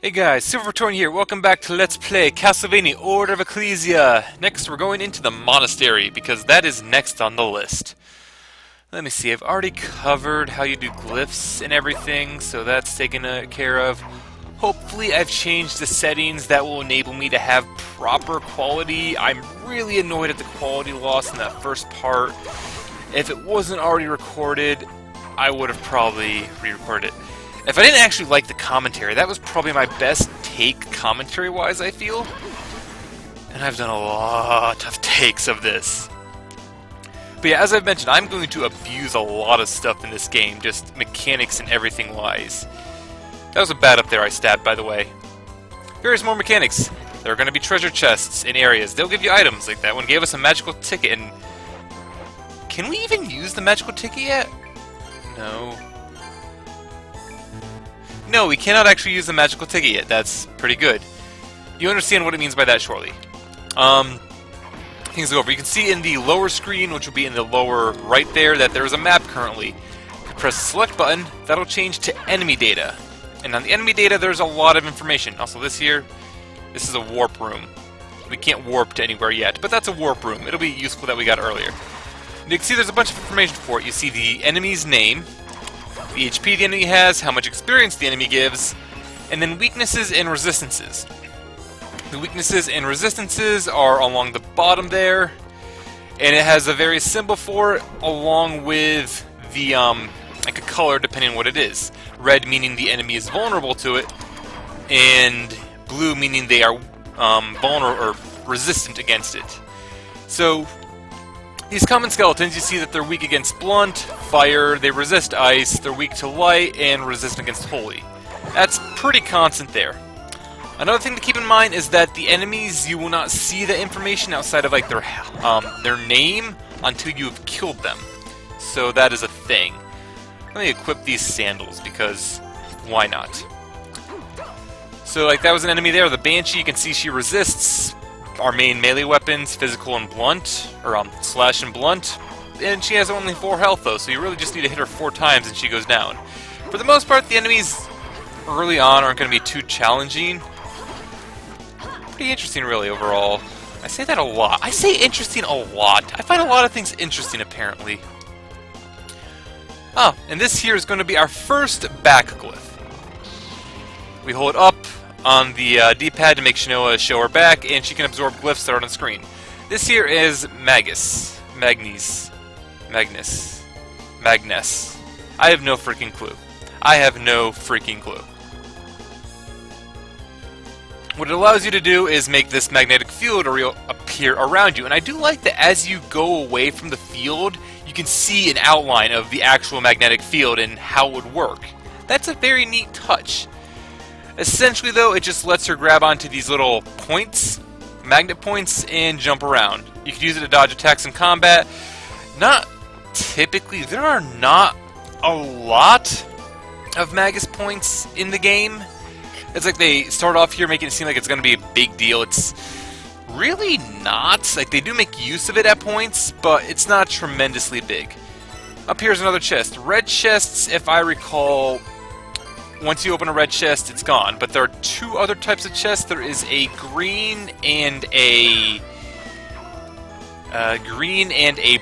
Hey guys, Silvertorn here. Welcome back to Let's Play Castlevania Order of Ecclesia. Next, we're going into the monastery because that is next on the list. Let me see. I've already covered how you do glyphs and everything, so that's taken care of. Hopefully, I've changed the settings that will enable me to have proper quality. I'm really annoyed at the quality loss in that first part. If it wasn't already recorded, I would have probably re-recorded it. If I didn't actually like the commentary, that was probably my best take commentary-wise, I feel. And I've done a lot of takes of this. But yeah, as I've mentioned, I'm going to abuse a lot of stuff in this game, just mechanics and everything-wise. That was a bat up there I stabbed, by the way. Various more mechanics. There are going to be treasure chests in areas. They'll give you items, like that one gave us a magical ticket, and... Can we even use the magical ticket yet? No. No, we cannot actually use the magical ticket yet. That's pretty good. You understand what it means by that shortly. Things go over. You can see in the lower screen, which will be in the lower right there, that there is a map currently. If you press the select button, that'll change to enemy data. And on the enemy data, there's a lot of information. Also, this is a warp room. We can't warp to anywhere yet, but that's a warp room. It'll be useful that we got earlier. And you can see there's a bunch of information for it. You see the enemy's name, the HP the enemy has, how much experience the enemy gives, and then weaknesses and resistances. The weaknesses and resistances are along the bottom there, and it has a various symbol for it, along with the, like a color depending on what it is. Red meaning the enemy is vulnerable to it, and blue meaning they are vulnerable or resistant against it. So, these common skeletons, you see that they're weak against blunt, fire, they resist ice, they're weak to light, and resistant against holy. That's pretty constant there. Another thing to keep in mind is that the enemies, you will not see the information outside of like their name until you have killed them. So that is a thing. Let me equip these sandals because why not? So like that was an enemy there, the Banshee, you can see she resists our main melee weapons, physical and blunt, or slash and blunt, and she has only 4 health though, so you really just need to hit her 4 times and she goes down. For the most part, the enemies early on aren't going to be too challenging. Pretty interesting really overall. I say that a lot. I say interesting a lot. I find a lot of things interesting apparently. Oh, and this here is going to be our first back glyph. We hold up on the D-pad to make Shinoa show her back, and she can absorb glyphs that are on the screen. This here is Magus. Magnes. Magnes. Magnes. I have no freaking clue. I have no freaking clue. What it allows you to do is make this magnetic field appear around you, and I do like that as you go away from the field, you can see an outline of the actual magnetic field and how it would work. That's a very neat touch. Essentially, though, it just lets her grab onto these little points, magnet points, and jump around. You can use it to dodge attacks in combat. Not typically. There are not a lot of Magus points in the game. It's like they start off here making it seem like it's going to be a big deal. It's really not. Like, they do make use of it at points, but it's not tremendously big. Up here's another chest. Red chests, if I recall... Once you open a red chest, it's gone. But there are 2 other types of chests. There is a green and a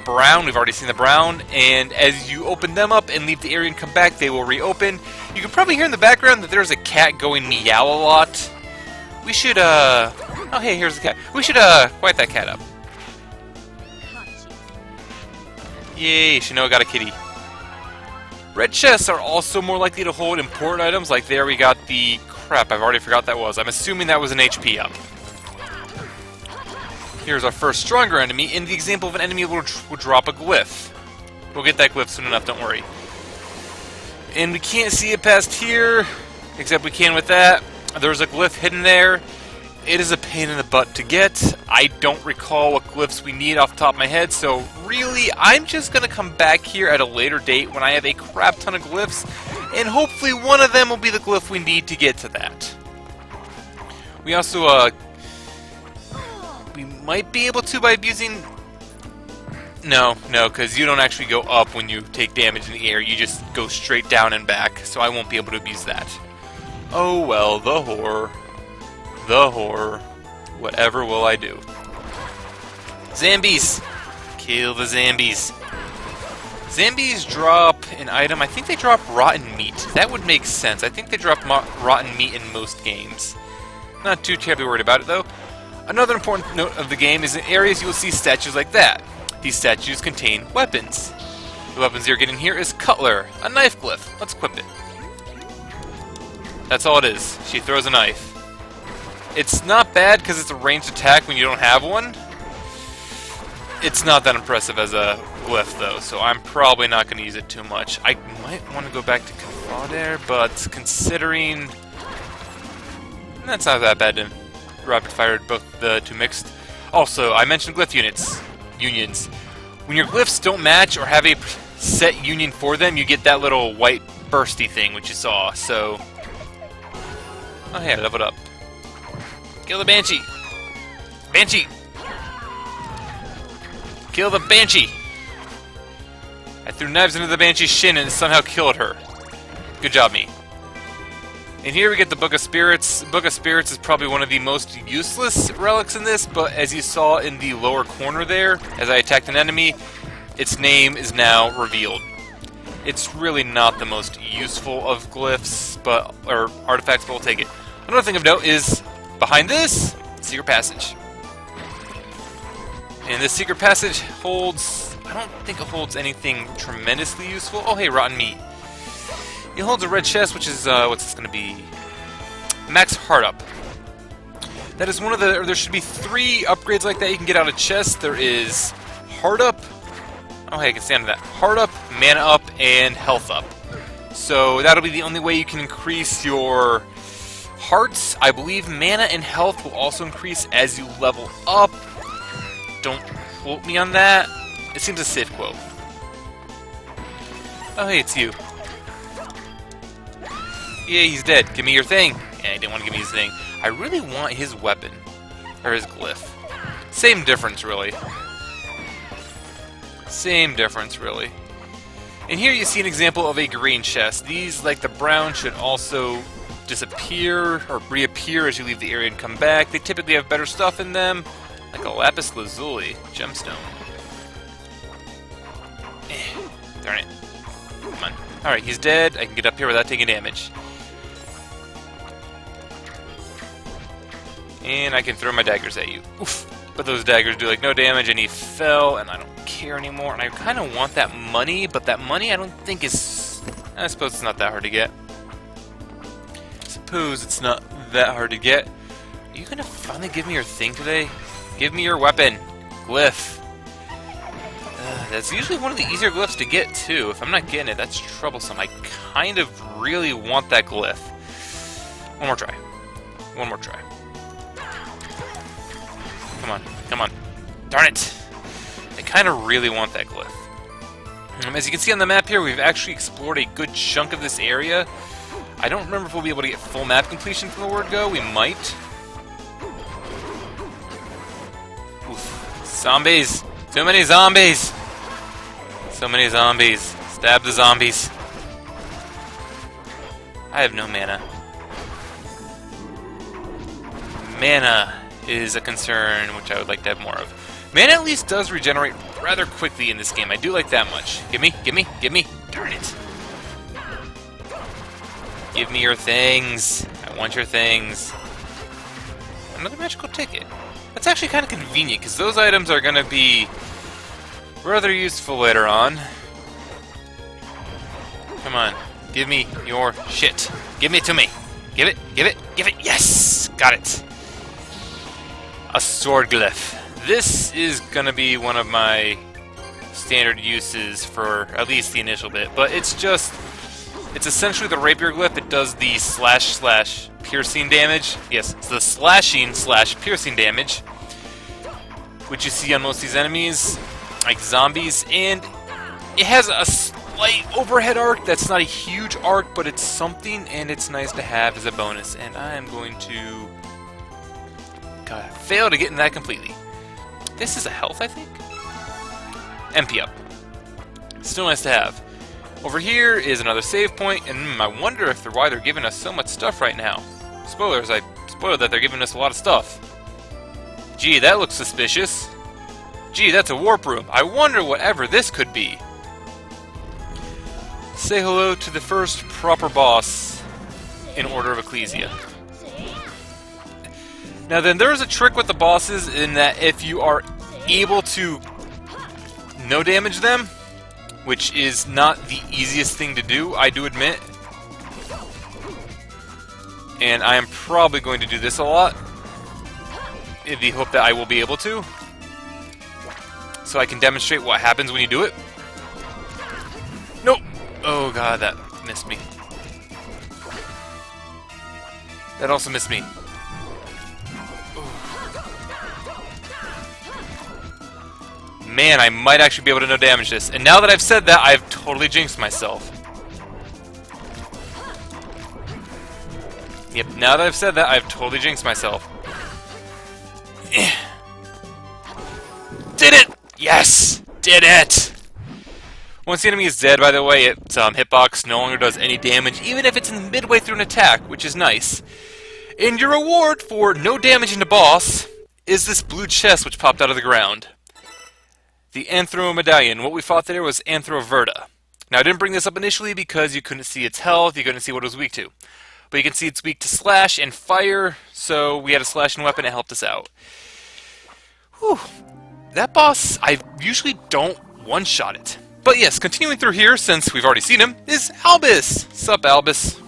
brown. We've already seen the brown. And as you open them up and leave the area and come back, they will reopen. You can probably hear in the background that there's a cat going meow a lot. We should, oh, hey, here's the cat. We should, quiet that cat up. Yay, Shinoa got a kitty. Red chests are also more likely to hold important items, like there we got the... Crap, I've already forgot that was. I'm assuming that was an HP up. Here's our first stronger enemy. In the example of an enemy will drop a glyph. We'll get that glyph soon enough, don't worry. And we can't see it past here, except we can with that. There's a glyph hidden there. It is a pain in the butt to get. I don't recall what glyphs we need off the top of my head, so really, I'm just going to come back here at a later date when I have a crap ton of glyphs, and hopefully one of them will be the glyph we need to get to that. We also, we might be able to by abusing... No, because you don't actually go up when you take damage in the air, you just go straight down and back, so I won't be able to abuse that. Oh well, the horror. The horror. Whatever will I do? Zombies! Kill the zombies. Zombies drop an item. I think they drop rotten meat. That would make sense. I think they drop rotten meat in most games. Not too terribly worried about it, though. Another important note of the game is in areas you will see statues like that. These statues contain weapons. The weapons you're getting here is Cutler, a knife glyph. Let's equip it. That's all it is. She throws a knife. It's not bad because it's a ranged attack when you don't have one. It's not that impressive as a glyph, though, so I'm probably not going to use it too much. I might want to go back to Castlevania, but considering... That's not that bad to rapid fire both the two mixed. Also, I mentioned glyph unions. When your glyphs don't match or have a set union for them, you get that little white bursty thing, which you saw, so... Oh yeah, leveled up. Kill the Banshee! Banshee! Kill the Banshee! I threw knives into the Banshee's shin and somehow killed her. Good job, me. And here we get the Book of Spirits. Book of Spirits is probably one of the most useless relics in this, but as you saw in the lower corner there, as I attacked an enemy, its name is now revealed. It's really not the most useful of glyphs, or artifacts, but we'll take it. Another thing of note is, behind this, secret passage. And this secret passage holds... I don't think it holds anything tremendously useful. Oh, hey, rotten meat. It holds a red chest, which is, what's this going to be? Max Heart Up. That is one of the... Or there should be 3 upgrades like that you can get out of chests. There is Heart Up. Oh, hey, I can stand on that. Heart Up, Mana Up, and Health Up. So that'll be the only way you can increase your hearts. I believe mana and health will also increase as you level up. Don't quote me on that. It seems a safe quote. Oh, hey, it's you. Yeah, he's dead. Give me your thing. Yeah, he didn't want to give me his thing. I really want his weapon. Or his glyph. Same difference, really. Same difference, really. And here you see an example of a green chest. These, like the brown, should also disappear or reappear as you leave the area and come back. They typically have better stuff in them, like a lapis lazuli gemstone. Darn it. Come on. Alright, he's dead. I can get up here without taking damage. And I can throw my daggers at you. Oof. But those daggers do like no damage, and he fell, and I don't care anymore. And I kind of want that money, but that money I don't think is... I suppose it's not that hard to get. Suppose it's not that hard to get. Are you gonna finally give me your thing today? Give me your weapon. Glyph. That's usually one of the easier glyphs to get, too. If I'm not getting it, that's troublesome. I kind of really want that glyph. One more try. One more try. Come on. Come on. Darn it. I kind of really want that glyph. As you can see on the map here, we've actually explored a good chunk of this area. I don't remember if we'll be able to get full map completion from the word go. We might. Oof. Zombies! Too many zombies! So many zombies. Stab the zombies. I have no mana. Mana is a concern, which I would like to have more of. Mana at least does regenerate rather quickly in this game. I do like that much. Give me, give me, give me. Darn it. Give me your things. I want your things. Another magical ticket. That's actually kind of convenient, because those items are going to be rather useful later on. Come on. Give me your shit. Give it to me. Give it, give it, give it. Yes! Got it. A sword glyph. This is going to be one of my standard uses for at least the initial bit, but it's just... It's essentially the rapier glyph. It does the slash piercing damage. Yes, it's the slashing / piercing damage, which you see on most of these enemies, like zombies, and it has a slight overhead arc. That's not a huge arc, but it's something, and it's nice to have as a bonus. And I am going to fail to get in that completely. This is a health, I think? MP up. Still nice to have. Over here is another save point, and I wonder if why they're giving us so much stuff right now. Spoilers, I spoiled that they're giving us a lot of stuff. Gee, that looks suspicious. Gee, that's a warp room. I wonder whatever this could be. Say hello to the first proper boss in Order of Ecclesia. Now then, there is a trick with the bosses in that if you are able to no damage them, which is not the easiest thing to do, I do admit. And I am probably going to do this a lot, in the hope that I will be able to. So I can demonstrate what happens when you do it. Nope! Oh god, that missed me. That also missed me. Man, I might actually be able to no damage this. And now that I've said that, I've totally jinxed myself. Yep, now that I've said that, I've totally jinxed myself. Did it! Yes! Did it! Once the enemy is dead, by the way, its hitbox no longer does any damage, even if it's midway through an attack, which is nice. And your reward for no damaging the boss is this blue chest which popped out of the ground. The Anthro Medallion. What we fought there was Anthroverta. Now, I didn't bring this up initially because you couldn't see its health, you couldn't see what it was weak to. But you can see it's weak to slash and fire, so we had a slashing weapon that helped us out. Whew. That boss, I usually don't one-shot it. But yes, continuing through here, since we've already seen him, is Albus! Sup, Albus?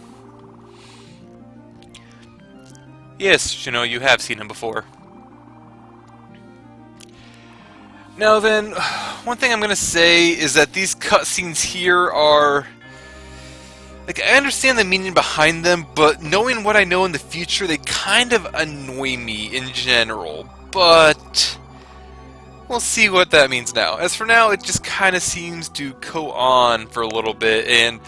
Yes, you know, you have seen him before. Now then, one thing I'm going to say is that these cutscenes here are... Like, I understand the meaning behind them, but knowing what I know in the future, they kind of annoy me in general. But... we'll see what that means now. As for now, it just kind of seems to go on for a little bit, and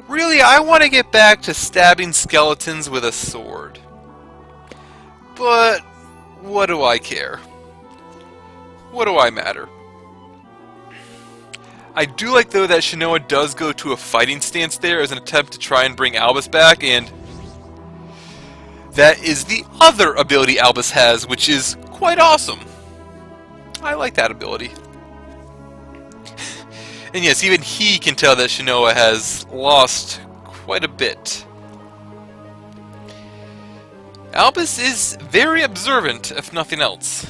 really, I want to get back to stabbing skeletons with a sword. But what do I care? What do I matter? I do like, though, that Shinoa does go to a fighting stance there as an attempt to try and bring Albus back, and that is the other ability Albus has, which is quite awesome. I like that ability. And yes, even he can tell that Shinoa has lost quite a bit. Albus is very observant, if nothing else.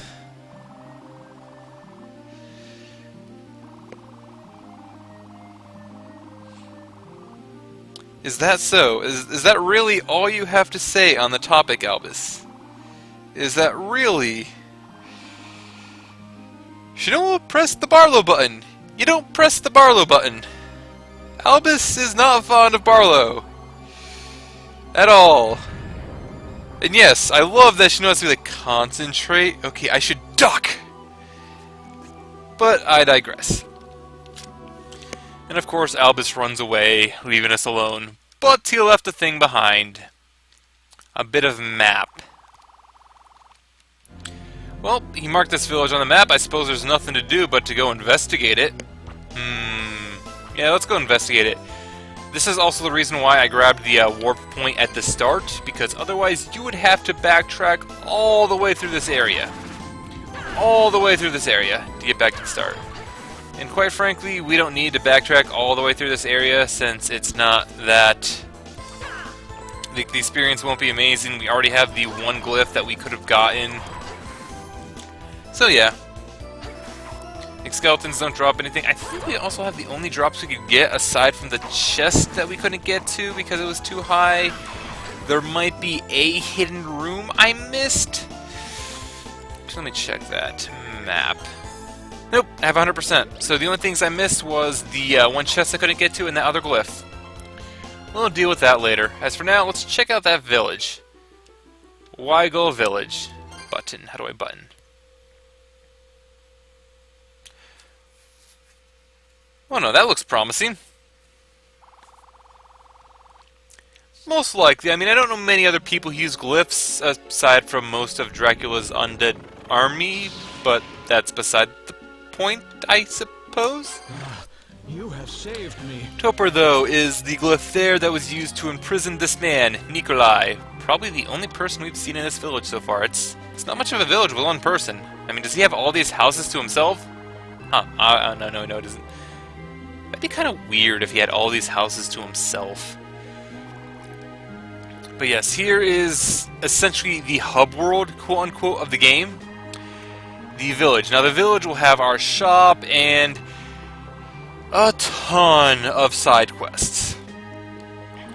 Is that so? Is that really all you have to say on the topic, Albus? Is that really... Shinoa pressed the Barlow button. You don't press the Barlow button. Albus is not fond of Barlow. At all. And yes, I love that Shinoa has to be like, concentrate. Okay, I should duck. But I digress. And of course, Albus runs away, leaving us alone. But he left a thing behind. A bit of map. Well, he marked this village on the map. I suppose there's nothing to do but to go investigate it. Yeah, let's go investigate it. This is also the reason why I grabbed the warp point at the start, because otherwise you would have to backtrack all the way through this area. All the way through this area to get back to the start. And quite frankly, we don't need to backtrack all the way through this area, since it's not that... The experience won't be amazing. We already have the one glyph that we could have gotten. So yeah. Skeletons don't drop anything. I think we also have the only drops we could get, aside from the chest that we couldn't get to because it was too high. There might be a hidden room I missed. Let me check that map. Nope, I have 100%. So the only things I missed was the one chest I couldn't get to and that other glyph. We'll deal with that later. As for now, let's check out that village. Why go village? Button. How do I button? Oh no, that looks promising. Most likely. I mean, I don't know many other people who use glyphs, aside from most of Dracula's undead army, but that's beside the point, I suppose? You have saved me. Topper, though, is the glyph there that was used to imprison this man, Nikolai. Probably the only person we've seen in this village so far. It's not much of a village with one person. I mean, does he have all these houses to himself? Huh. No, it doesn't. That'd be kind of weird if he had all these houses to himself. But yes, here is essentially the hub world, quote-unquote, of the game. The village. Now, the village will have our shop and a ton of side quests.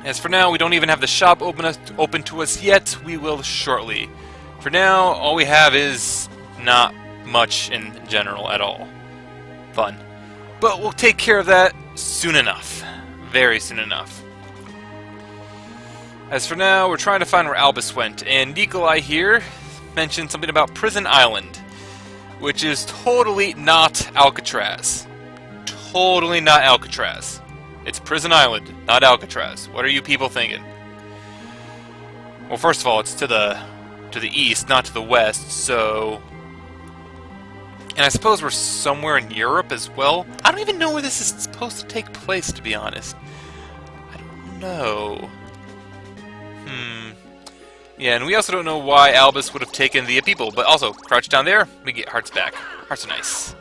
As for now, we don't even have the shop open to us yet. We will shortly. For now, all we have is not much in general at all. Fun. But we'll take care of that soon enough. Very soon enough. As for now, we're trying to find where Albus went, and Nikolai here mentioned something about Prison Island, which is totally not Alcatraz. Totally not Alcatraz. It's Prison Island, not Alcatraz. What are you people thinking? Well, first of all, it's to the east, not to the west, so... And I suppose we're somewhere in Europe as well. I don't even know where this is supposed to take place, to be honest. I don't know. Yeah, and we also don't know why Albus would have taken the people, but also, crouch down there, we get hearts back. Hearts are nice.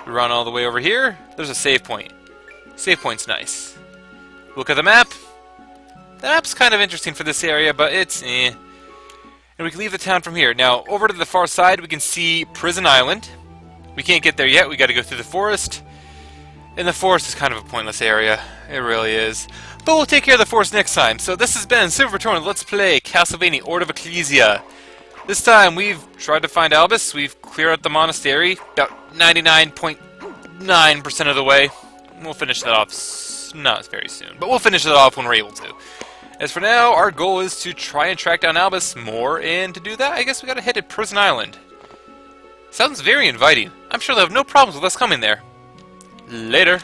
We run all the way over here, there's a save point. Save point's nice. Look at the map. The map's kind of interesting for this area, but it's eh. And we can leave the town from here. Now, over to the far side, we can see Prison Island. We can't get there yet, we gotta go through the forest. And the forest is kind of a pointless area. It really is. But we'll take care of the forest next time. So this has been Silver Torn. Let's play Castlevania Order of Ecclesia. This time we've tried to find Albus. We've cleared out the monastery about 99.9% of the way. We'll finish that off not very soon, but we'll finish it off when we're able to. As for now, our goal is to try and track down Albus more, and to do that, I guess we gotta head to Prison Island. Sounds very inviting. I'm sure they'll have no problems with us coming there. Later.